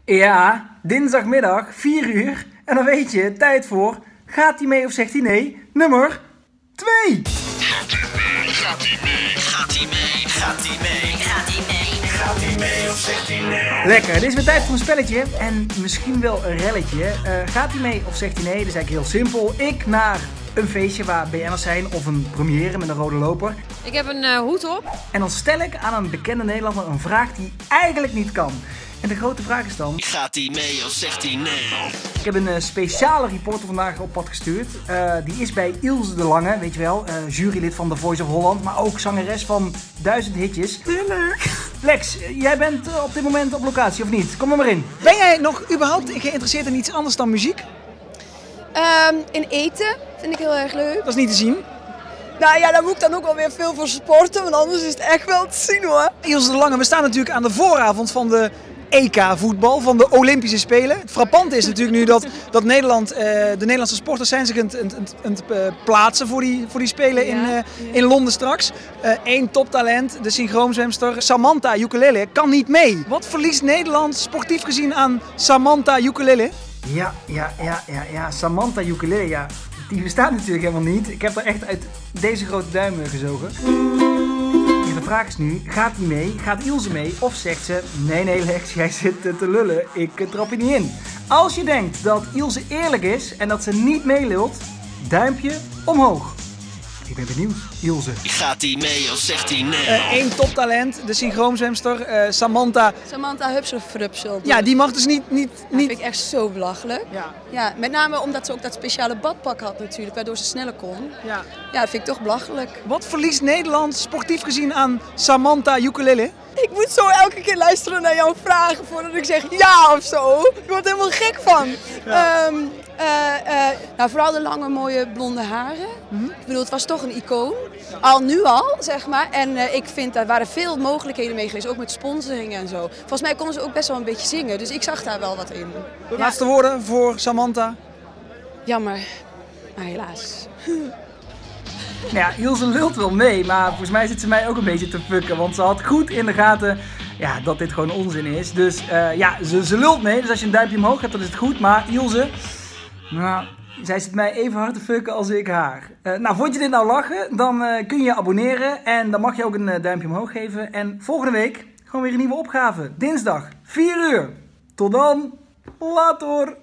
Ja, dinsdagmiddag, 4 uur. En dan weet je, tijd voor Gaat hij mee of zegt hij nee? Nummer 2. Gaat hij mee? Gaat hij mee? Gaat hij mee? Gaat hij mee? Gaat hij mee? Gaat hij mee of zegt hij nee? Lekker, dit is weer tijd voor een spelletje en misschien wel een relletje. Gaat hij mee of zegt hij nee? Dat is eigenlijk heel simpel. Ik naar een feestje waar BN'ers zijn of een première met een rode loper. Ik heb een hoed op. En dan stel ik aan een bekende Nederlander een vraag die eigenlijk niet kan. En de grote vraag is dan... Gaat hij mee of zegt hij nee? Ik heb een speciale reporter vandaag op pad gestuurd. Die is bij Ilse de Lange, weet je wel, jurylid van The Voice of Holland, maar ook zangeres van 1000 hitjes. Lex, jij bent op dit moment op locatie of niet? Kom er maar in. Ben jij nog überhaupt geïnteresseerd in iets anders dan muziek? In eten vind ik heel erg leuk. Dat is niet te zien. Nou ja, daar moet ik dan ook wel weer veel voor sporten, want anders is het echt wel te zien hoor. Ilse de Lange, we staan natuurlijk aan de vooravond van de EK-voetbal, van de Olympische Spelen. Het frappante is natuurlijk nu dat Nederland, de Nederlandse sporters zijn zich aan het plaatsen voor die Spelen in Londen straks. Eén toptalent, de synchroonzwemster Samantha Ukulele, kan niet mee. Wat verliest Nederland sportief gezien aan Samantha Ukulele? Ja, Samantha Ukulele, ja. Die bestaat natuurlijk helemaal niet. Ik heb er echt uit deze grote duim gezogen. De vraag is nu, gaat hij mee? Gaat Ilse mee? Of zegt ze, nee Lex, jij zit te lullen, ik trap je niet in. Als je denkt dat Ilse eerlijk is en dat ze niet meelult, duimpje omhoog. Ik ben benieuwd, Ilse. Gaat hij mee of zegt hij nee? Eén toptalent, de synchroonzwemster, Samantha. Samantha Hupsel. Ja, die mag dus niet... Dat vind ik echt zo belachelijk. Ja. Ja, met name omdat ze ook dat speciale badpak had natuurlijk, waardoor ze sneller kon. Ja. Ja, dat vind ik toch belachelijk. Wat verliest Nederland sportief gezien aan Samantha Ukulele? Ik moet zo elke keer luisteren naar jouw vragen voordat ik zeg ja of zo. Ik word er helemaal gek van. Ja. Nou, vooral de lange mooie blonde haren. Ik bedoel, het was toch een icoon. Nu al, zeg maar. En ik vind, daar waren veel mogelijkheden mee geweest, ook met sponsoring en zo. Volgens mij kon ze ook best wel een beetje zingen, dus ik zag daar wel wat in. Laatste woorden voor Samantha. Jammer, maar helaas. Ja, Ilse lult wel mee, maar volgens mij zit ze mij ook een beetje te fucken. Want ze had goed in de gaten dat dit gewoon onzin is. Dus ze lult mee. Dus als je een duimpje omhoog hebt, dan is het goed. Maar Ilse, nou, zij zit mij even hard te fucken als ik haar. Nou, vond je dit nou lachen? Dan kun je je abonneren. En dan mag je ook een duimpje omhoog geven. En volgende week gewoon weer een nieuwe opgave. Dinsdag, 4 uur. Tot dan. Later.